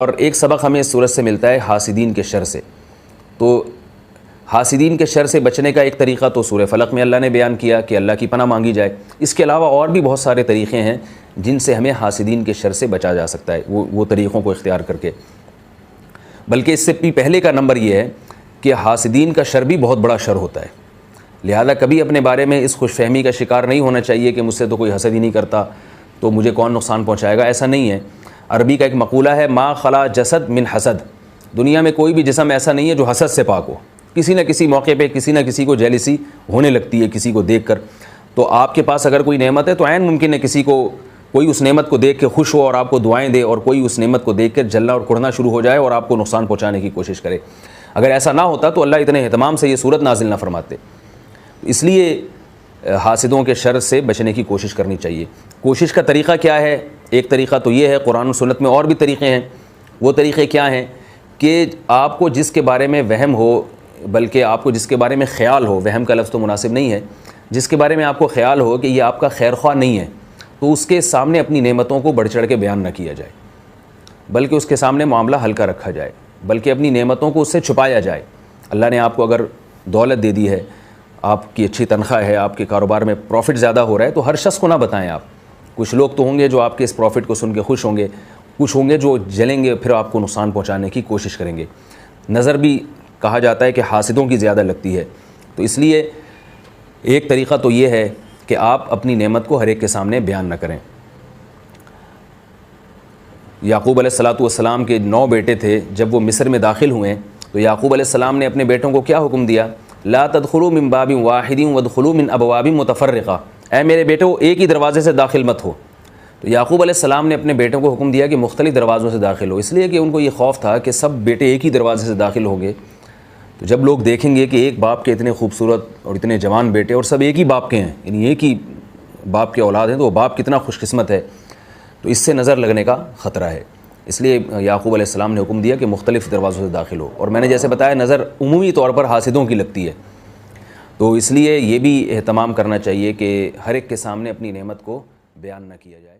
اور ایک سبق ہمیں اس صورت سے ملتا ہے حاسدین کے شر سے۔ تو حاسدین کے شر سے بچنے کا ایک طریقہ تو سورہ فلق میں اللہ نے بیان کیا کہ اللہ کی پناہ مانگی جائے۔ اس کے علاوہ اور بھی بہت سارے طریقے ہیں جن سے ہمیں حاسدین کے شر سے بچا جا سکتا ہے، وہ طریقوں کو اختیار کر کے۔ بلکہ اس سے بھی پہلے کا نمبر یہ ہے کہ حاسدین کا شر بھی بہت بڑا شر ہوتا ہے، لہذا کبھی اپنے بارے میں اس خوش فہمی کا شکار نہیں ہونا چاہیے کہ مجھ سے تو کوئی حسد ہی نہیں کرتا تو مجھے کون نقصان پہنچائے گا۔ ایسا نہیں ہے۔ عربی کا ایک مقولہ ہے، ما خلا جسد من حسد، دنیا میں کوئی بھی جسم ایسا نہیں ہے جو حسد سے پاک ہو۔ کسی نہ کسی موقع پہ کسی نہ کسی کو جیلسی ہونے لگتی ہے کسی کو دیکھ کر۔ تو آپ کے پاس اگر کوئی نعمت ہے تو عین ممکن ہے کسی کو کوئی اس نعمت کو دیکھ کے خوش ہو اور آپ کو دعائیں دے، اور کوئی اس نعمت کو دیکھ کر جلنا اور کڑھنا شروع ہو جائے اور آپ کو نقصان پہنچانے کی کوشش کرے۔ اگر ایسا نہ ہوتا تو اللہ اتنے اہتمام سے یہ صورت نازل نہ فرماتے۔ اس لیے حاسدوں کے شر سے بچنے کی کوشش کرنی چاہیے۔ کوشش کا طریقہ کیا ہے؟ ایک طریقہ تو یہ ہے، قرآن و سنت میں اور بھی طریقے ہیں۔ وہ طریقے کیا ہیں کہ آپ کو جس کے بارے میں وہم ہو، بلکہ آپ کو جس کے بارے میں خیال ہو، وہم کا لفظ تو مناسب نہیں ہے، جس کے بارے میں آپ کو خیال ہو کہ یہ آپ کا خیر خواہ نہیں ہے، تو اس کے سامنے اپنی نعمتوں کو بڑھ چڑھ کے بیان نہ کیا جائے، بلکہ اس کے سامنے معاملہ ہلکا رکھا جائے، بلکہ اپنی نعمتوں کو اس سے چھپایا جائے۔ اللہ نے آپ کو اگر دولت دے دی ہے، آپ کی اچھی تنخواہ ہے، آپ کے کاروبار میں پروفٹ زیادہ ہو رہا ہے، تو ہر شخص کو نہ بتائیں آپ۔ کچھ لوگ تو ہوں گے جو آپ کے اس پروفٹ کو سن کے خوش ہوں گے، کچھ ہوں گے جو جلیں گے، پھر آپ کو نقصان پہنچانے کی کوشش کریں گے۔ نظر بھی کہا جاتا ہے کہ حاسدوں کی زیادہ لگتی ہے، تو اس لیے ایک طریقہ تو یہ ہے کہ آپ اپنی نعمت کو ہر ایک کے سامنے بیان نہ کریں۔ یعقوب علیہ السلام کے 9 بیٹے تھے، جب وہ مصر میں داخل ہوئے تو یعقوب علیہ السلام نے اپنے بیٹوں کو کیا حکم دیا؟ لا تدخلوا من باب واحد وادخلوا من ابواب متفرقہ، اے میرے بیٹوں ایک ہی دروازے سے داخل مت ہو۔ تو یعقوب علیہ السلام نے اپنے بیٹوں کو حکم دیا کہ مختلف دروازوں سے داخل ہو، اس لیے کہ ان کو یہ خوف تھا کہ سب بیٹے ایک ہی دروازے سے داخل ہوں گے تو جب لوگ دیکھیں گے کہ ایک باپ کے اتنے خوبصورت اور اتنے جوان بیٹے اور سب ایک ہی باپ کے ہیں، یعنی ایک ہی باپ کے اولاد ہیں، تو وہ باپ کتنا خوش قسمت ہے، تو اس سے نظر لگنے کا خطرہ ہے۔ اس لیے یعقوب علیہ السلام نے حکم دیا کہ مختلف دروازوں سے داخل ہو۔ اور میں نے جیسے بتایا نظر عمومی طور پر حاسدوں کی لگتی ہے، تو اس لیے یہ بھی اہتمام کرنا چاہیے کہ ہر ایک کے سامنے اپنی نعمت کو بیان نہ کیا جائے۔